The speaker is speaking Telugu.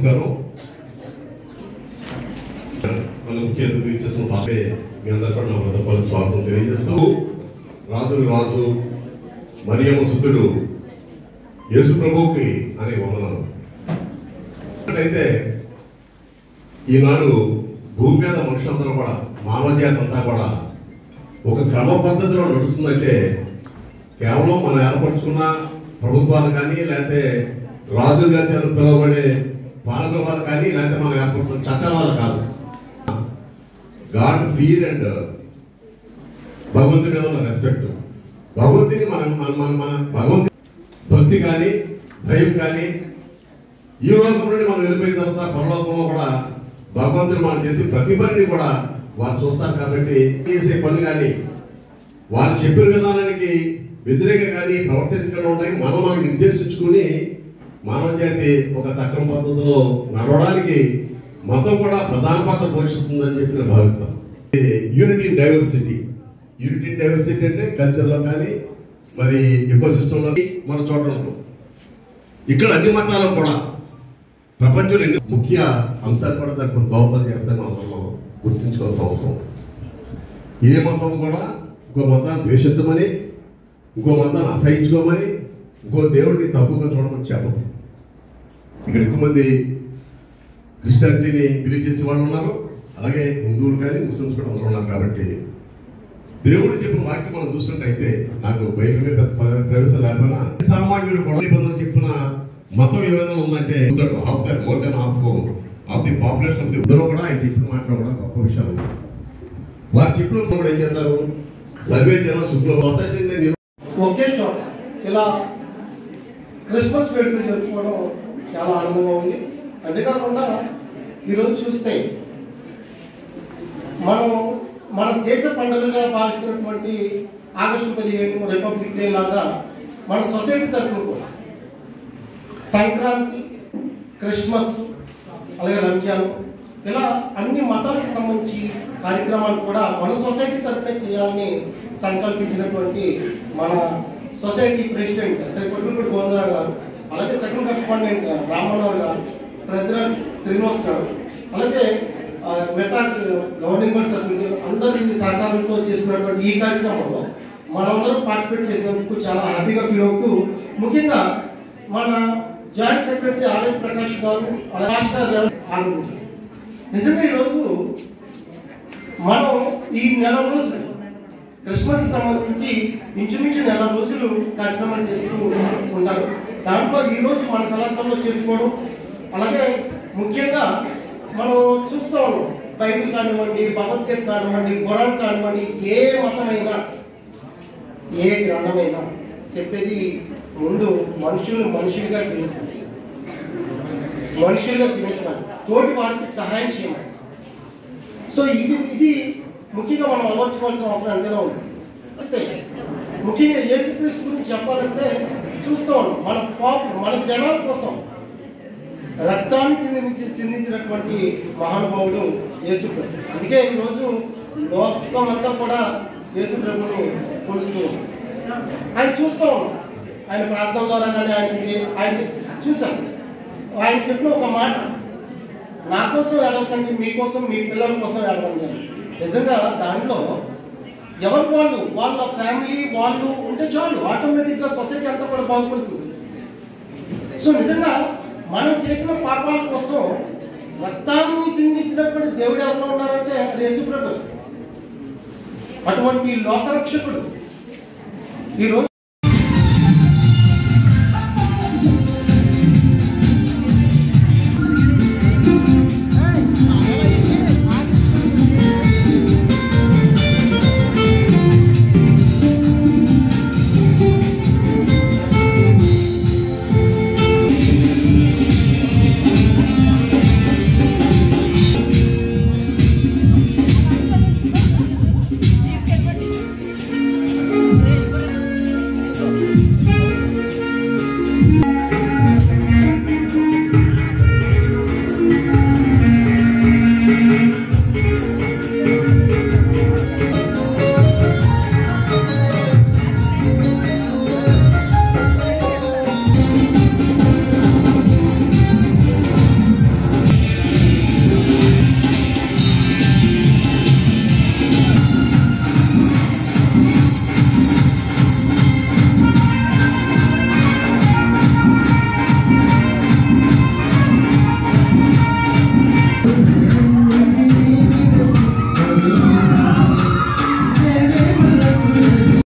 నమస్కారం. మన ముఖ్య అతిథి ఇచ్చేసిన భాషే మీ అందరూ కూడా నా హృదయపూర్వక స్వాగతం తెలియజేస్తూ, రాజులు రాజు మరియమ్మ సుతుడు యేసు ప్రభువుకి అనే వందనాలు. అయితే ఈనాడు భూమి మీద మనుషులందరూ కూడా మానవజాతి అంతా కూడా ఒక క్రమ పద్ధతిలో నడుస్తుందంటే కేవలం మనం ఏర్పరచుకున్న ప్రభుత్వాలు కానీ, లేకపోతే రాజులుగా పిలువబడే పాలకుల వాళ్ళు కానీ, లేకపోతే మనం ఏర్పడుతున్న చట్టాల వాళ్ళు కాదు. గాడ్ ఫీర్ అండ్ భగవంతుడి మీద ఉన్న రెస్పెక్ట్, భగవంతుని మన భగవంతు భక్తి కానీ, భయం కానీ, ఈ లోకం నుండి మనం వెళ్ళిపోయిన తర్వాత పరలోకంలో కూడా భగవంతుడు మనం చేసే ప్రతి పనిని కూడా వారు చూస్తారు. కాబట్టి చేసే పని కానీ, వారు చెప్పిన విధానానికి వ్యతిరేకంగా కానీ ప్రవర్తించకుండా ఉంటాయి. మనం నిర్దేశించుకుని మానవ జాతి ఒక సక్రమ పద్ధతిలో నడవడానికి మతం కూడా ప్రధాన పాత్ర పోషిస్తుందని చెప్పి నేను భావిస్తాను. Unity in diversity. Unity in diversity అంటే కల్చర్లో కానీ, మరి ఎకో సిస్టంలో మన చోట ఉంటాం. ఇక్కడ అన్ని మతాలు కూడా ప్రపంచంలో ఎన్ని ముఖ్య అంశాలు కూడా దానికి దోహదం చేస్తే మనం గుర్తుంచుకోవాల్సిన అవసరం. ఏ మతం కూడా ఇంకో మతాన్ని ద్వేషించమని, ఇంకో మతాన్ని అసహించుకోమని, ఇంకో దేవుడిని తప్పుగా చూడమని చెప్పదు. ఇక్కడ ఎక్కువ మంది క్రిస్టియానిటీని బిలీవ్ చేసే వాళ్ళు ఉన్నారు, అలాగే హిందువులు కానీ ముస్లిమ్స్ కూడా అందరూ ఉన్నారు. కాబట్టి దేవుడు చెప్పిన వాక్యం మనం చూసినట్టయితే, నాకు బైబిల్ ప్రవేశం లేకపోయినా సామాన్యుడు కూడా నిబంధనలు చెప్పిన మతం ఏదైనా ఉందంటే more than half the population of the ఇద్దరు కూడా ఆయన చెప్పిన మాటలు కూడా గొప్ప విషయాలు ఉన్నాయి. వారు చెప్పిన కూడా ఏం చేస్తారు, సర్వే జన శుక్ల ఒకే చోట ఇలా క్రిస్మస్ వేడుకలు జరుపుకోవడం చాలా ఆనందంగా ఉంది. అంతేకాకుండా ఈరోజు చూస్తే మనం మన దేశ పండుగగా భావిస్తున్నటువంటి ఆగస్టు 15 రిపబ్లిక్ డే లాగా మన సొసైటీ తరఫున కూడా సంక్రాంతి, క్రిస్మస్, అలాగే రంజాన్, ఇలా అన్ని మతాలకు సంబంధించి కార్యక్రమాలు కూడా మన సొసైటీ తరఫున చేయాలని సంకల్పించినటువంటి మన సొసైటీ ప్రెసిడెంట్ శ్రీ కొట్టుపూడి గోవిందరావు గారు, అలాగే సెకండ్ కరెస్పాండెంట్ రామ్మోహన్ గారు, ట్రెజరర్ శ్రీనివాస్ గారు, అలాగే మిగతా గవర్నింగ్ బోర్డు సభ్యులు అందరి సహకారంతో చేసుకున్నటువంటి ఈ కార్యక్రమంలో మనందరం పార్టిసిపేట్ చేసినందుకు చాలా హ్యాపీగా ఫీల్ అవుతూ, ముఖ్యంగా మన జాయింట్ సెక్రటరీ ఆర్ఎన్ ప్రకాష్ గారు రాష్ట్ర ఆలోచించారు. నిజంగా ఈరోజు మనం ఈ నెల రోజులు క్రిస్మస్ సంబంధించి ఇంచుమించు నెల రోజులు కార్యక్రమాలు చేస్తూ ఉంటారు. దాంట్లో ఈరోజు మన కళాశాలలో చేసుకోవడం, అలాగే ముఖ్యంగా మనం చూస్తూ ఉన్నాం బైబిల్ కానివ్వండి, భగవద్గీత కానివ్వండి, ఖురాన్ కానివ్వండి, ఏ మతమైనా ఏ గ్రంథమైనా చెప్పేది ముందు మనుషులుగా జీవించాలి, మనుషులుగా జీవించాలి, తోటి వారికి సహాయం చేయాలి. సో ఇది ముఖ్యంగా మనం అలవర్చుకోవాల్సిన అవసరం ఎంతైనా ఉంది. అంటే ముఖ్యంగా యేసుక్రీస్తు గురించి చెప్పాలంటే చూస్తూ ఉన్నాం, మన జనాల కోసం రక్తాన్ని చిందించినటువంటి మహానుభావుడు యేసు ప్రభు. అందుకే ఈరోజు లోకం అంతా కూడా యేసు ప్రభుని కొలుస్తూ ఆయన చూస్తూ ఉన్నాం. ఆయన ప్రార్థన ద్వారా కానీ ఆయన చూసాం. ఆయన చెప్పిన ఒక మాట, నా కోసం ఏడవకండి, మీకోసం, మీ పిల్లల కోసం ఏడవండి. నిజంగా దాంట్లో ఎవరికి వాళ్ళ ఫ్యామిలీ వాళ్ళు ఉంటే చాలు, ఆటోమేటిక్గా సొసైటీ అంతా కూడా బాగుపడుతుంది. సో నిజంగా మనం చేసిన పాపాల కోసం రక్తాన్ని చిందించినటువంటి దేవుడు ఎవరు ఉన్నారంటే అది యేసు ప్రభు. అటువంటి లోకరక్షకుడు ఈరోజు